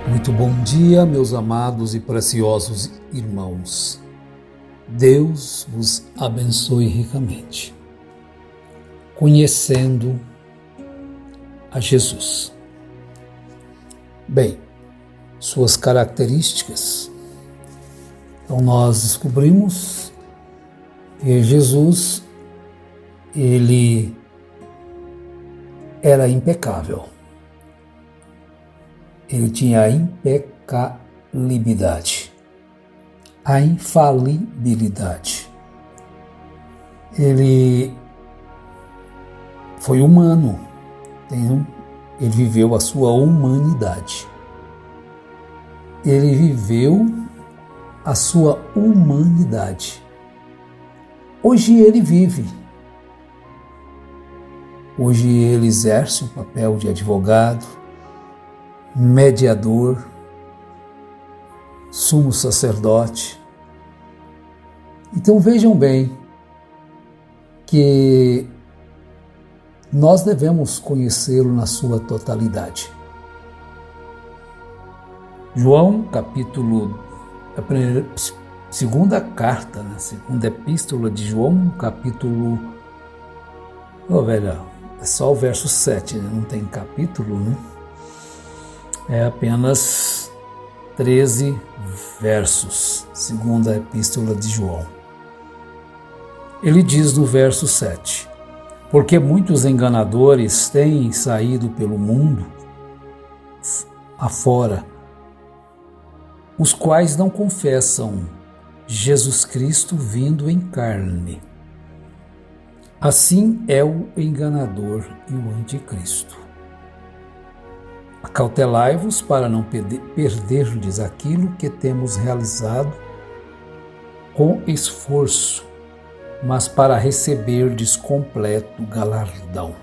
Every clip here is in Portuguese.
Muito bom dia, meus amados e preciosos irmãos. Deus vos abençoe ricamente. Conhecendo a Jesus. Bem, suas características. Então nós descobrimos que Jesus, ele era impecável. Ele tinha a impecabilidade, a infalibilidade. Ele foi humano, ele viveu a sua humanidade. Ele viveu a sua humanidade. Hoje ele vive. Hoje ele exerce o papel de advogado, mediador, sumo sacerdote. Então vejam bem que nós devemos conhecê-lo na sua totalidade. João, capítulo, segunda carta, segunda epístola de João, capítulo, é só o verso 7, não tem capítulo, né? É apenas 13 versos, segunda epístola de João. Ele diz no verso 7, porque muitos enganadores têm saído pelo mundo afora, os quais não confessam Jesus Cristo vindo em carne. Assim é o enganador e o anticristo. Acautelai-vos para não perderdes aquilo que temos realizado com esforço, mas para receberdes completo galardão.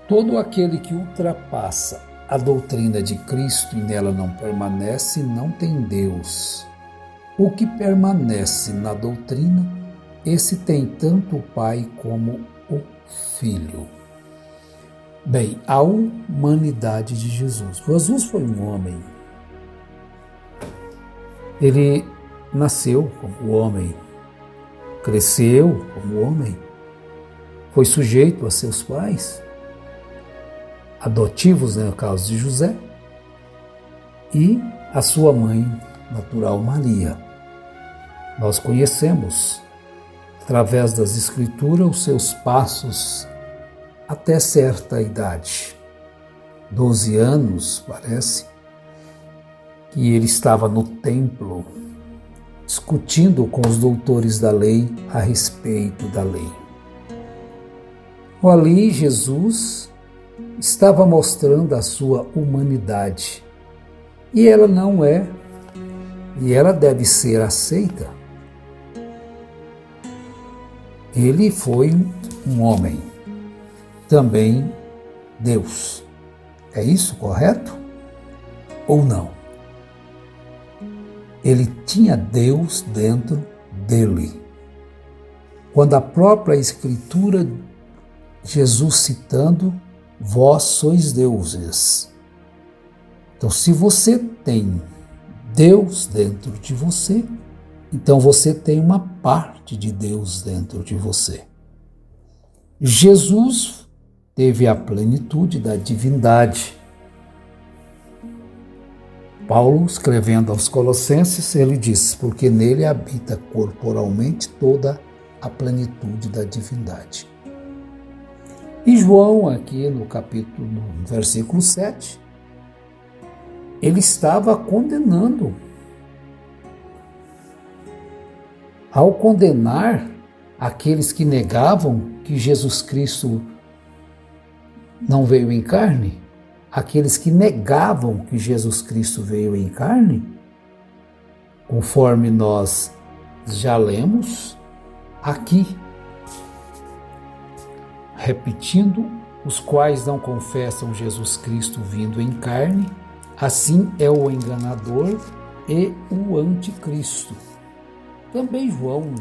Todo aquele que ultrapassa a doutrina de Cristo e nela não permanece, não tem Deus. O que permanece na doutrina, esse tem tanto o Pai como o Filho. Bem, a humanidade de Jesus. Jesus foi um homem. Ele nasceu como homem, cresceu como homem, foi sujeito a seus pais, adotivos, no caso de José, e a sua mãe natural, Maria. Nós conhecemos, através das Escrituras, os seus passos até certa idade, 12 anos, parece, que ele estava no templo discutindo com os doutores da lei a respeito da lei. Ali Jesus estava mostrando a sua humanidade, e ela não é, e ela deve ser aceita. Ele foi um homem, também Deus. É isso correto? Ou não? Ele tinha Deus dentro dele. Quando a própria Escritura, Jesus citando, vós sois deuses. Então, se você tem Deus dentro de você, então você tem uma parte de Deus dentro de você. Jesus teve a plenitude da divindade. Paulo, escrevendo aos Colossenses, ele diz, porque nele habita corporalmente toda a plenitude da divindade. E João, aqui no versículo 7, ele estava condenando. Ao condenar aqueles que negavam que Jesus Cristo não veio em carne, aqueles que negavam que Jesus Cristo veio em carne, conforme nós já lemos aqui, repetindo, os quais não confessam Jesus Cristo vindo em carne, assim é o enganador e o anticristo. Também João,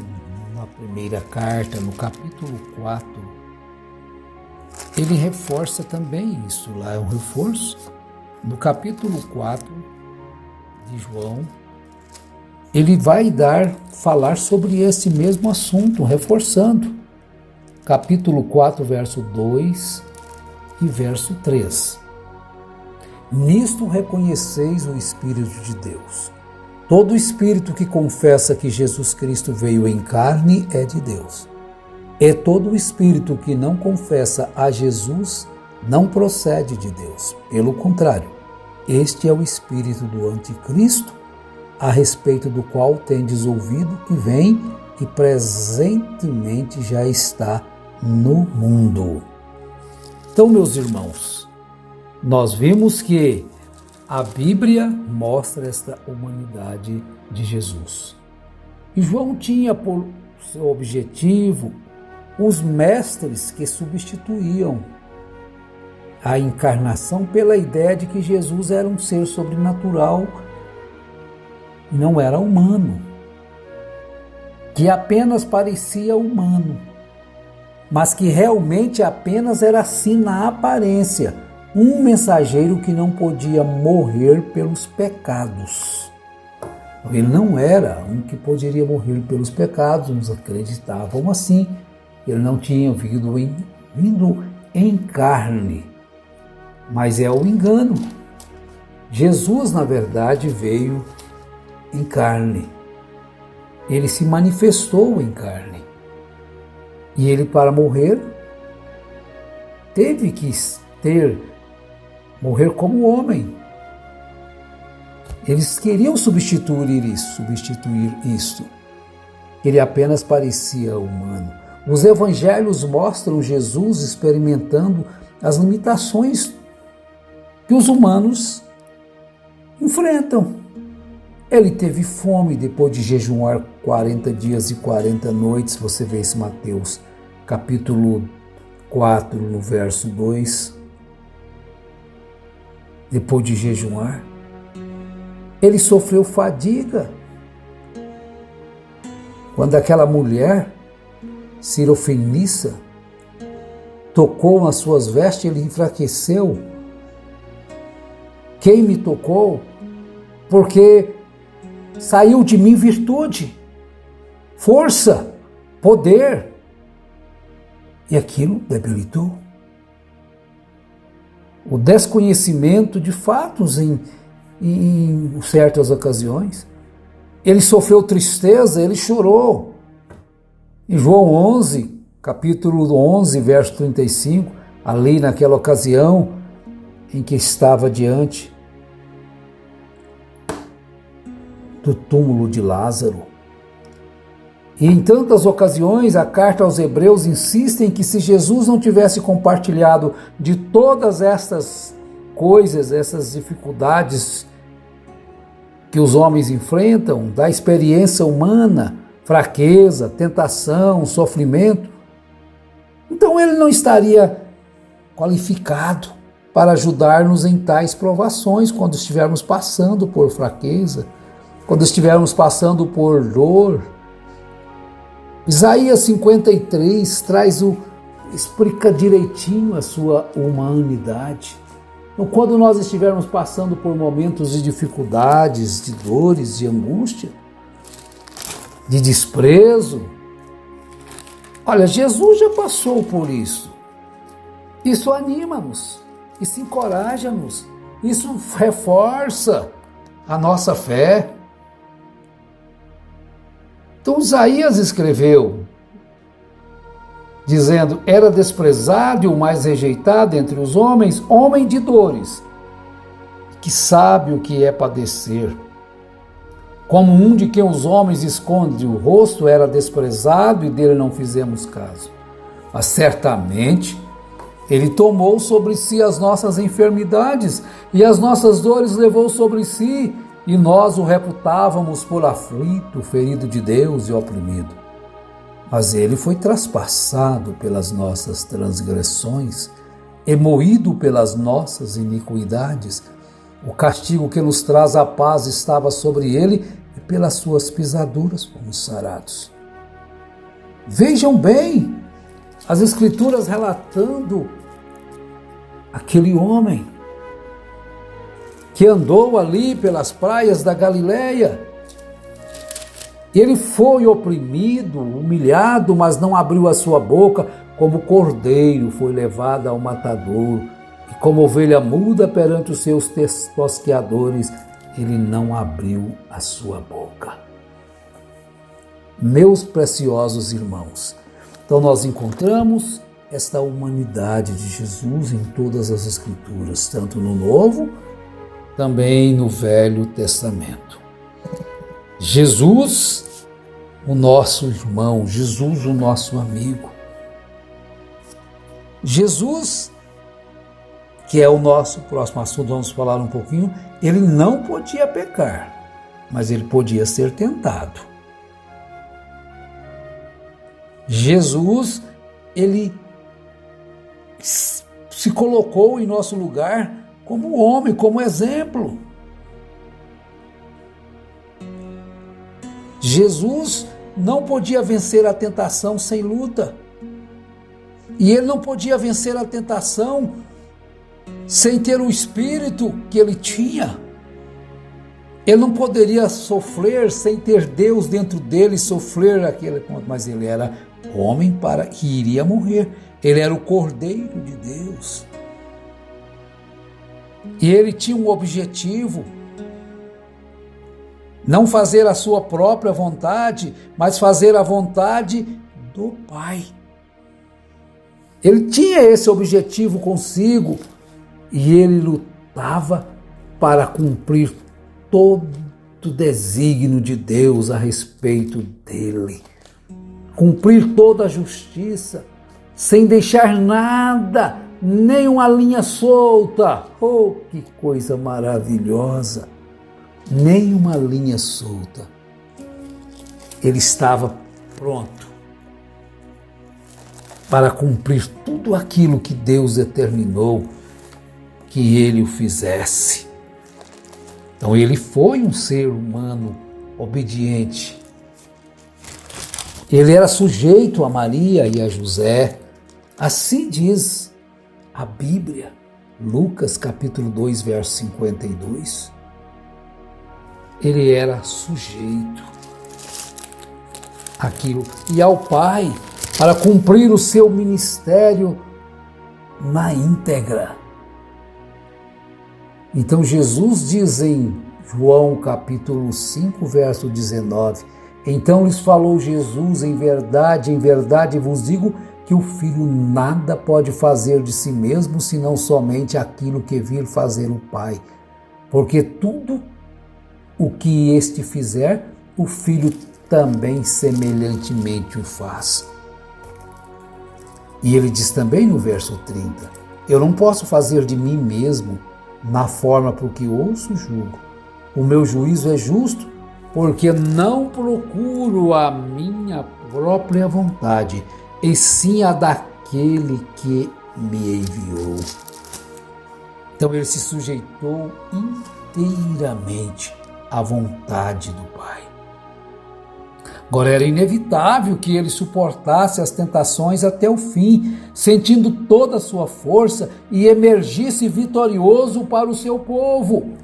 na primeira carta, no capítulo 4, ele reforça também isso, lá é um reforço, no capítulo 4 de João, ele vai falar sobre esse mesmo assunto, reforçando. Capítulo 4, verso 2 e verso 3. Nisto reconheceis o Espírito de Deus. Todo espírito que confessa que Jesus Cristo veio em carne é de Deus. E todo espírito que não confessa a Jesus não procede de Deus. Pelo contrário, este é o espírito do anticristo, a respeito do qual tendes ouvido que vem e presentemente já está no mundo. Então, meus irmãos, nós vimos que a Bíblia mostra esta humanidade de Jesus. E João tinha por seu objetivo os mestres que substituíam a encarnação pela ideia de que Jesus era um ser sobrenatural e não era humano, que apenas parecia humano, mas que realmente apenas era assim na aparência, um mensageiro que não podia morrer pelos pecados. Ele não era um que poderia morrer pelos pecados, uns acreditavam assim. Ele não tinha vindo em carne, mas é o engano. Jesus, na verdade, veio em carne. Ele se manifestou em carne. E ele, para morrer, teve que morrer como homem. Eles queriam substituir isso. Ele apenas parecia humano. Os evangelhos mostram Jesus experimentando as limitações que os humanos enfrentam. Ele teve fome depois de jejuar 40 dias e 40 noites. Você vê isso em Mateus, capítulo 4, no verso 2. Depois de jejuar, ele sofreu fadiga. Quando aquela mulher sirofenícia tocou nas suas vestes, ele enfraqueceu. Quem me tocou? Porque saiu de mim virtude, força, poder. E aquilo debilitou. O desconhecimento de fatos em certas ocasiões. Ele sofreu tristeza, ele chorou. Em João 11, capítulo 11, verso 35, ali naquela ocasião em que estava diante do túmulo de Lázaro. E em tantas ocasiões, a carta aos Hebreus insiste em que se Jesus não tivesse compartilhado de todas estas coisas, essas dificuldades que os homens enfrentam, da experiência humana, fraqueza, tentação, sofrimento, então ele não estaria qualificado para ajudar-nos em tais provações quando estivermos passando por fraqueza, quando estivermos passando por dor. Isaías 53 explica direitinho a sua humanidade. Então, quando nós estivermos passando por momentos de dificuldades, de dores, de angústia, de desprezo, olha, Jesus já passou por isso. Isso anima-nos, isso encoraja-nos, isso reforça a nossa fé. Então Isaías escreveu, dizendo: era desprezado e o mais rejeitado entre os homens, homem de dores, que sabe o que é padecer. Como um de quem os homens escondem o rosto, era desprezado e dele não fizemos caso. Mas certamente ele tomou sobre si as nossas enfermidades e as nossas dores levou sobre si, e nós o reputávamos por aflito, ferido de Deus e oprimido. Mas ele foi traspassado pelas nossas transgressões e moído pelas nossas iniquidades. O castigo que nos traz a paz estava sobre ele, e pelas suas pisaduras fomos sarados. Vejam bem as Escrituras relatando aquele homem, que andou ali pelas praias da Galileia. Ele foi oprimido, humilhado, mas não abriu a sua boca, como cordeiro foi levado ao matadouro, e como ovelha muda perante os seus tosqueadores, ele não abriu a sua boca. Meus preciosos irmãos, então nós encontramos esta humanidade de Jesus em todas as Escrituras, tanto no Novo, também no Velho Testamento. Jesus, o nosso irmão, Jesus, o nosso amigo. Jesus, que é o nosso próximo assunto, vamos falar um pouquinho, ele não podia pecar, mas ele podia ser tentado. Jesus, ele se colocou em nosso lugar como homem, como exemplo. Jesus não podia vencer a tentação sem luta. E ele não podia vencer a tentação sem ter o espírito que ele tinha. Ele não poderia sofrer sem ter Deus dentro dele, sofrer aquele ponto, mas ele era homem para que iria morrer. Ele era o Cordeiro de Deus. E ele tinha um objetivo: não fazer a sua própria vontade, mas fazer a vontade do Pai. Ele tinha esse objetivo consigo e ele lutava para cumprir todo o desígnio de Deus a respeito dele. Cumprir toda a justiça, sem deixar nada, nem uma linha solta. Oh, que coisa maravilhosa! Nem uma linha solta. Ele estava pronto para cumprir tudo aquilo que Deus determinou que ele o fizesse. Então ele foi um ser humano obediente. Ele era sujeito a Maria e a José. Assim diz a Bíblia, Lucas capítulo 2, verso 52. Ele era sujeito àquilo e ao Pai para cumprir o seu ministério na íntegra. Então Jesus diz em João capítulo 5, verso 19, então lhes falou Jesus, em verdade vos digo que o Filho nada pode fazer de si mesmo, senão somente aquilo que vir fazer o Pai. Porque tudo o que este fizer, o Filho também semelhantemente o faz. E ele diz também no verso 30, eu não posso fazer de mim mesmo na forma por que ouço julgo. O meu juízo é justo, porque não procuro a minha própria vontade, e sim a daquele que me enviou. Então ele se sujeitou inteiramente à vontade do Pai. Agora era inevitável que ele suportasse as tentações até o fim, sentindo toda a sua força e emergisse vitorioso para o seu povo.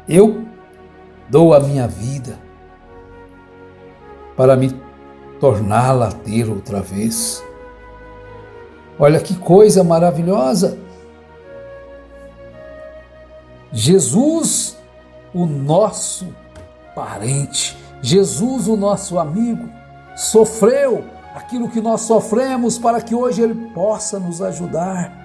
Eu dou a minha vida para me torná-la a ter outra vez. Olha que coisa maravilhosa! Jesus, o nosso parente, Jesus, o nosso amigo, sofreu aquilo que nós sofremos para que hoje Ele possa nos ajudar,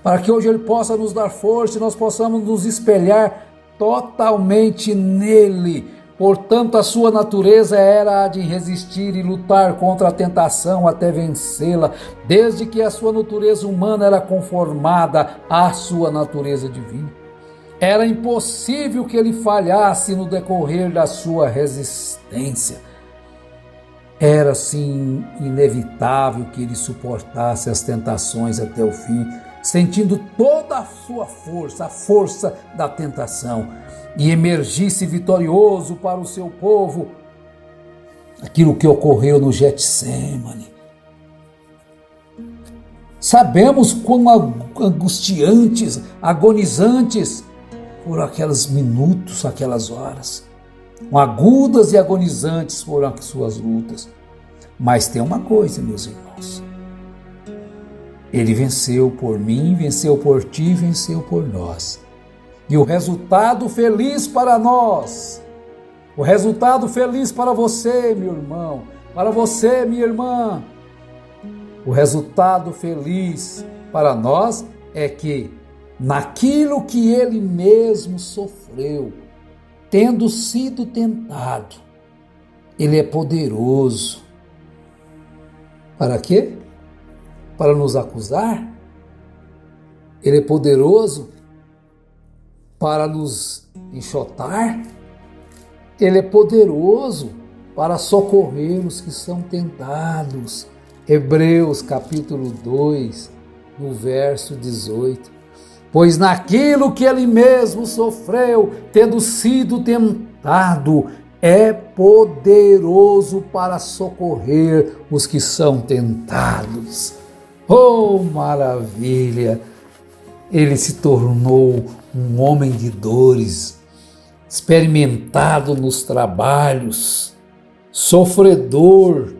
para que hoje Ele possa nos dar força e nós possamos nos espelhar totalmente nele. Portanto, a sua natureza era a de resistir e lutar contra a tentação até vencê-la, desde que a sua natureza humana era conformada à sua natureza divina. Era impossível que ele falhasse no decorrer da sua resistência. Era, sim, inevitável que ele suportasse as tentações até o fim, sentindo toda a sua força, a força da tentação, e emergisse vitorioso para o seu povo. Aquilo que ocorreu no Getsêmani. Sabemos angustiantes, agonizantes, foram aqueles minutos, aquelas horas. Agudas e agonizantes foram as suas lutas. Mas tem uma coisa, meus irmãos. Ele venceu por mim, venceu por ti, venceu por nós. E o resultado feliz para nós, o resultado feliz para você, meu irmão, para você, minha irmã, o resultado feliz para nós é que naquilo que ele mesmo sofreu, tendo sido tentado, ele é poderoso. Para quê? Para nos acusar? Ele é poderoso para nos enxotar? Ele é poderoso para socorrer os que são tentados. Hebreus capítulo 2, no verso 18. Pois naquilo que ele mesmo sofreu, tendo sido tentado, é poderoso para socorrer os que são tentados. Oh, maravilha! Ele se tornou um homem de dores, experimentado nos trabalhos, sofredor,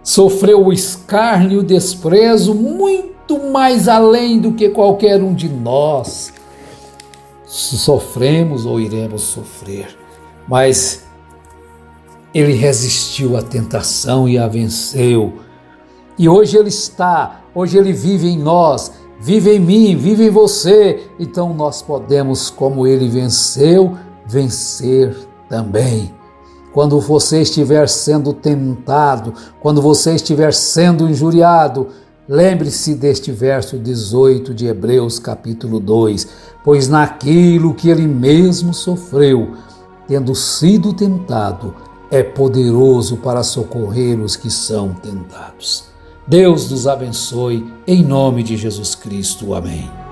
sofreu o escárnio e o desprezo muito mais além do que qualquer um de nós sofremos ou iremos sofrer. Mas ele resistiu à tentação e a venceu. E hoje ele vive em nós, vive em mim, vive em você. Então nós podemos, como ele venceu, vencer também. Quando você estiver sendo tentado, quando você estiver sendo injuriado, lembre-se deste verso 18 de Hebreus capítulo 2. Pois naquilo que ele mesmo sofreu, tendo sido tentado, é poderoso para socorrer os que são tentados. Deus nos abençoe, em nome de Jesus Cristo. Amém.